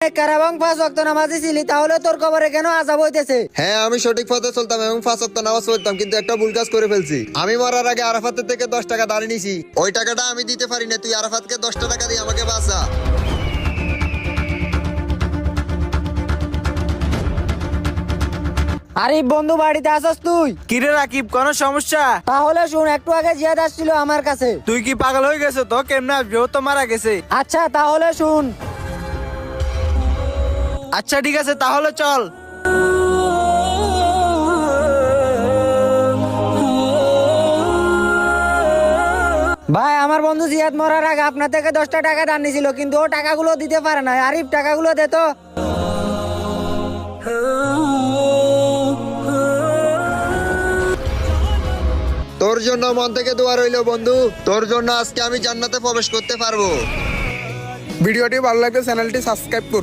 কারাবং 5 ওয়াক্ত নামাজি ছিলি, তাহলে তোর কবরে কেন আযাব হইতেছে? হ্যাঁ, আমি সঠিক পথে চলতাম এবং 5 ওয়াক্ত নামাজ পড়তাম, কিন্তু একটা ভুল কাজ করে ফেলছি। আমি মরার আগে আরাফাতের থেকে 10 টাকা ধার নিছি। ওই টাকাটা আমি দিতে পারি না, তুই আরাফাতকে 10টা টাকা দিয়ে আমাকে বাঁচা। আরিফ বন্ধু, বাড়িতে আসস তুই? কিরে রাকিব, কোন সমস্যা? তাহলে শুন, একটু আগে জিয়াদ আসছিল আমার কাছে। তুই কি পাগল হয়ে গেছে? তো কেমনে আসবে? ও তো মারা গেছে। আচ্ছা তাহলে শুন। আচ্ছা ঠিক আছে, তাহলে চল। ভাই, আমার বন্ধু জিয়াদ মরার আগে আপনার থেকে 10টা টাকা ধার নিছিল, কিন্তু ও টাকাগুলো দিতে পারে না। আরিফ, টাকাগুলো দে তো। তোর জন্য মন থেকে দোয়া রইলো বন্ধু, তোর জন্য আজকে আমি জান্নাতে প্রবেশ করতে পারবো। ভিডিওটি ভালো লাগলে চ্যানেলটি সাবস্ক্রাইব করুন।